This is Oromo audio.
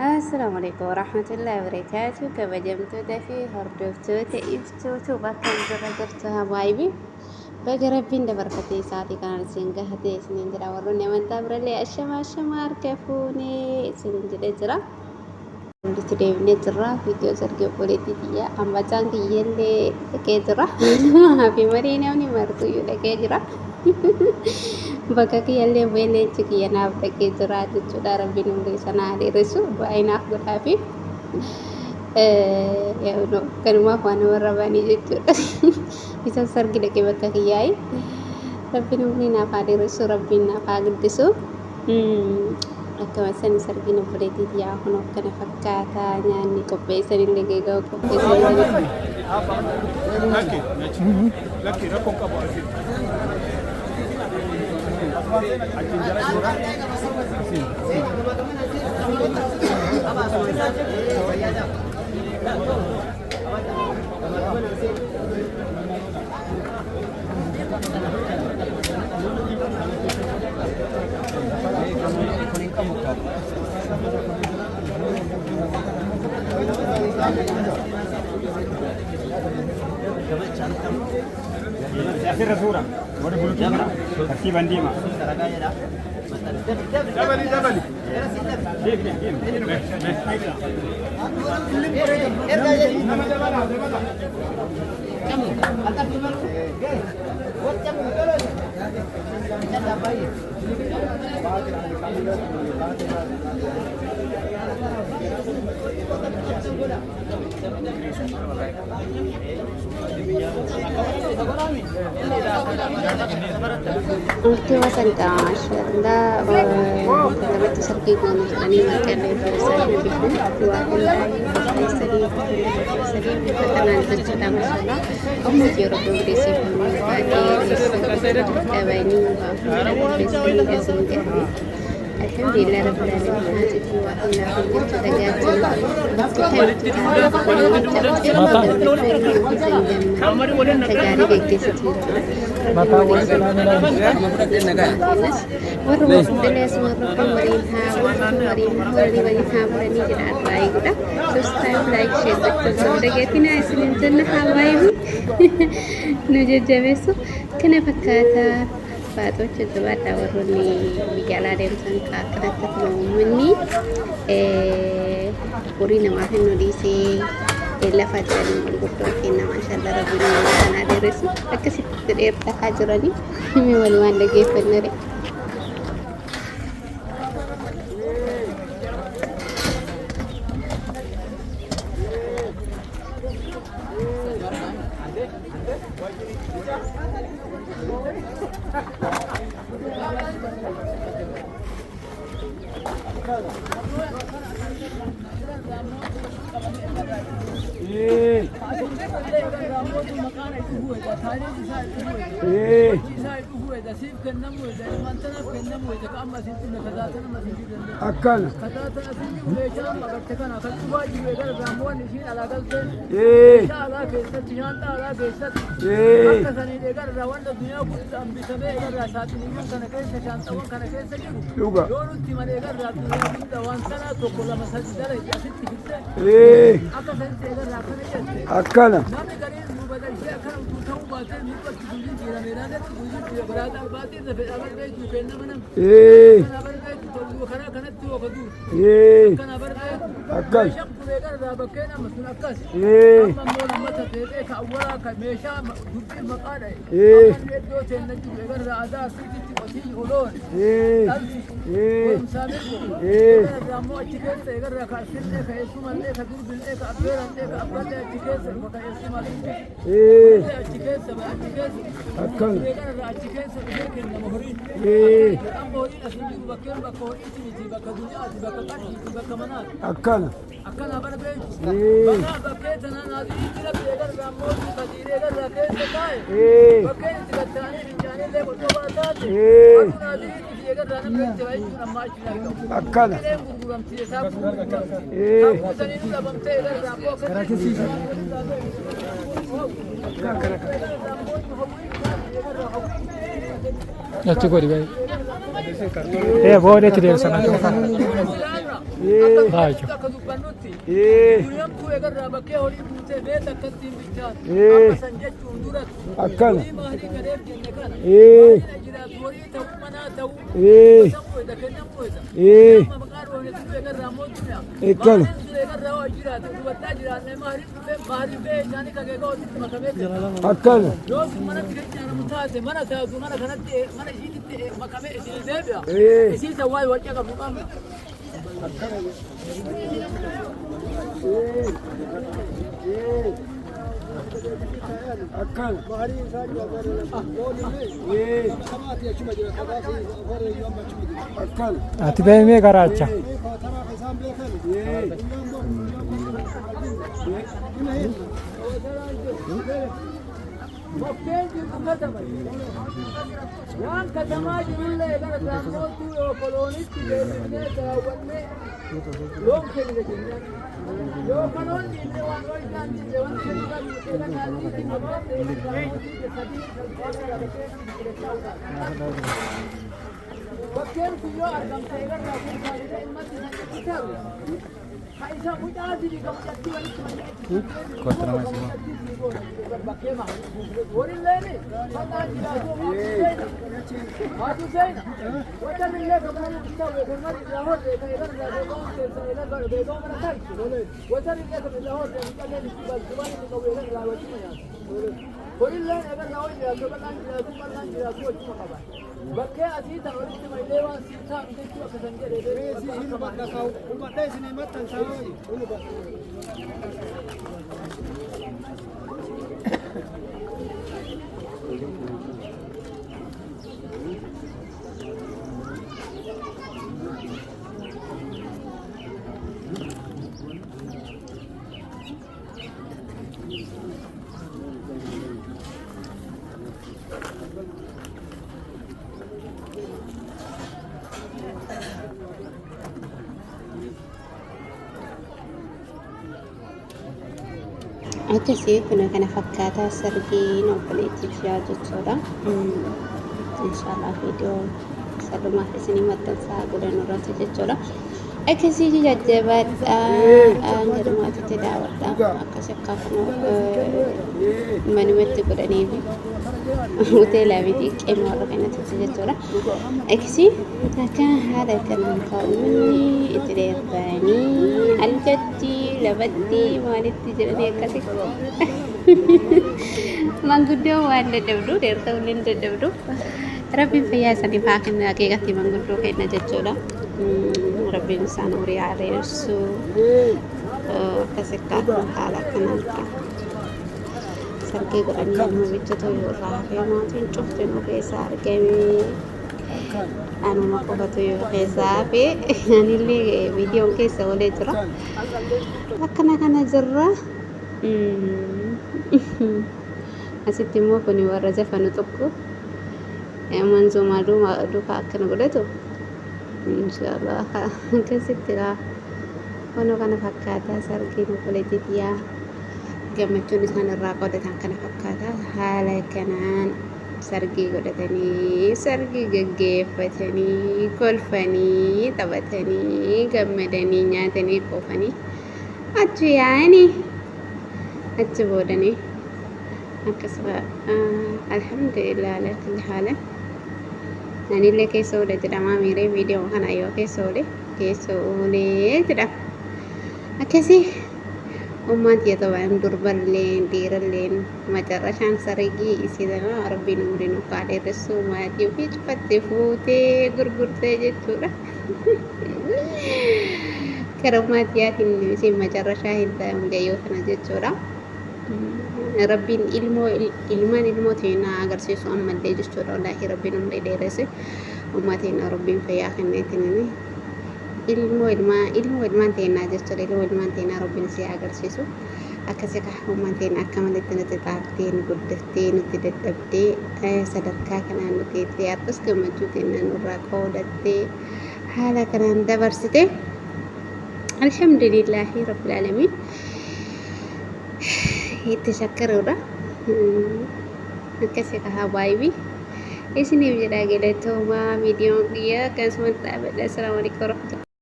السلام عليكم ورحمة الله وبركاته. كبجمتوتا في هردوفتوتا إفتوتو بكم زرقرتها بايبي بقربين دبركتي ساعتي كان سنجهتي سنين جرا وروني من تبر لي الشمار كفوني سنين جرا today نجرا فيديو سرقة بوليتيكية أما تانك يلي كجرا ما في مرينا وني مرتو يلا كجرا bakka kiyyallee beelee kiyya naaf dhaqee jira jechuudha. Rabbiin umrii sana dheeressu baay'inaaf godhaafi kanumaaf waan warra baanii jechuudha. Isa sargi dhaqee bakka kiyyaa'e rabbiin umrii naaf dheeressu rabbiin naaf guddisu. Akkuma sani sargiin obboleettii kiyyaa kun akkana fakkaata nyaanni qopheessan illee geegaa qopheessan. Hacer rasura, boleh bulu kita, kasih bandi mah. Jabali. Mungkin wasan tash, anda dapat tersergi kono ani makan dari saya lebih dua kali seri pertengahan tercita masalah. Kamu jero progresi ini alhamdulillah rabbil alamin hajati wa illa kuntu tagatina tagari geggeessiti kena fakkaata baatocha jabaadha warroonni biyyaalaa deemsan akkanatti uummanni horii namaaf hin dhiisee lafa jedhanii gurguddoo kenna maashaallah rabbiin kanaa dheeressu akkasitti dheertataa jiranii himi walumaan dhageeffannare. Akal. Akala. Akal. Akala. Akana barbe. Baka baketa na na di tira begar rammo di kadire gar rakete kai. Baketa gatane rinjane le boto bata. Akuna di begar ranam pe jai amma china. Akana. Guram ti sab. Sani nu labam te gar rammo karake si. Ya cukup di baik. Boleh tidak sana tu. akka dubbannutti guyyamtuu egarraa bakkee horii buutee beeta akkattiin bichaan amma san jechuun duratti horii maalii gadeef jenne kana maalina jiraatu horii ta'uu manaa ta'uu gosan qoyta kennan qoyta amma maqaan roonetu egarraa mootummaa maalin ture egarraa waa jiraate dubattaa jiraanne maalii bee isaanii kageegaa walitti makamee akkana yoo manatti kan ijaaramu taate mana taatu mana kanatti mana isiititti makamee isin deebi'a isiisa waa'ee wacca qabnu qabna ati beemee garaacha Bakkeen jirtu katama. Waan katamaa jirullee gara saamootti yoo koloonitti deebifnee daawwannee loon keenya jenna. Yoo kaloonni illee waan yoo isaan jirre waan keenya qabnu keessa kaasii saamootti sadii salphaasee qabatee bakkeen kun yoo argamte egarraa kun taatee ilmatti sanatti taru. Kaisa mucaati di gamjatti walitti bakkee maa waliin maqaa jiraatu haatu seena wata illee gabaabuu bitaa weekamari irraa horree kan egarraa beekamu keessa egarraa beekamu mana ta'isu wata illee kan irraa horree mucalleen itti balchumaan inni qabu egarraa wajjima nyaatu waliin egarraa wajjin jiraatu bal'aan jiraatu wajjima qaba bakkee asii tan walitti maillee waan siitaa jechuu akka san jedhee isin bakka kaa'u uummatee isin himattan saawwayi akkasii kun kana fakkaataa sargiin obboleettiif yaadu jechuudha. Inshallah viidiyoo salumaaf isinii maxxansaa godhan irratti jechuudha. Akkasii jajjabaadha jedhamaatitti daawwadha akkas akkaafanoo manumatti godhanii fi hoteelaa miti qeema warra kanatti jechuudha. Akkasii akka haala kanaan kaa'umanni itti dheerbanii aljatti labatti maalitti jedhanii akkasi manguddoo waan dadhabdu dheerta'uu hin dadhabdu rabbiin fayyaa isaaniif haa kennu akeekatti manguddoo kenna jechuudha. Rabbiin isaan horii haa dheeressu akkas akkaan haala kanaan sargii godhanii yommuu bichatu irraa hafee maatiin cuftinuu keessaa argame anuma qofatu yoo keessaa hafee anillee viidiyoon keessa olee jira akkana kana jirra. Asitti immoo kun warra jafanu tokko manzoomaa duukaa akkana godhatu inshallah akkasitti wanoo kana fakkaataa sargiin obboleettiyaa gammachuun isaan irraa qodatan kana fakkaataa haala kanaan sargii godhatanii sargii gaggeeffatanii kolfanii taphatanii gammadanii nyaatanii qoofanii achi yaa'anii achi boodanii akkasuma alhamdulillah ala kulli haala anillee keessa oole jedhama miiree viidiyoo kana yoo keessa oolee jedhama akkasii ummaat yatawaan durballeen dhiiralleen macarrashaan sargii isiidana rabbiin umriin uffaa dheeressuu maatii ofii cufattee fuutee gurgurtee jechuudha. Karaa maatiyaatiin isin macarrashaa hin ta'e mucayyoo kana jechuudha. Rabbiin ilmaan ilmootiin agarsiisu ammallee jechuudha. Wallaahi rabbiin umrii dheeresse ummaatiin rabbiin fayyaa kenneetiin ilmoo ilmaan teenaa jechuudha. Ilmoo ilmaan teenaa rabbiin si agarsiisu akkasii ummaan teenaa akka malitti nuti xaaftee nu guddaftee nuti dadhabdee sadarkaa kanaan nuti itti har'as gammachuu kennaa nurraa qoodattee haala kanaan dabarsite alhamdulillahi rabbil aalamiin itti shakkaruudha. Akkasii habaaybii isiniif jedhaa galatooma viidiyoon kiyya akkasumas dhaabadha. Assalaamu alaikum warahmatullahi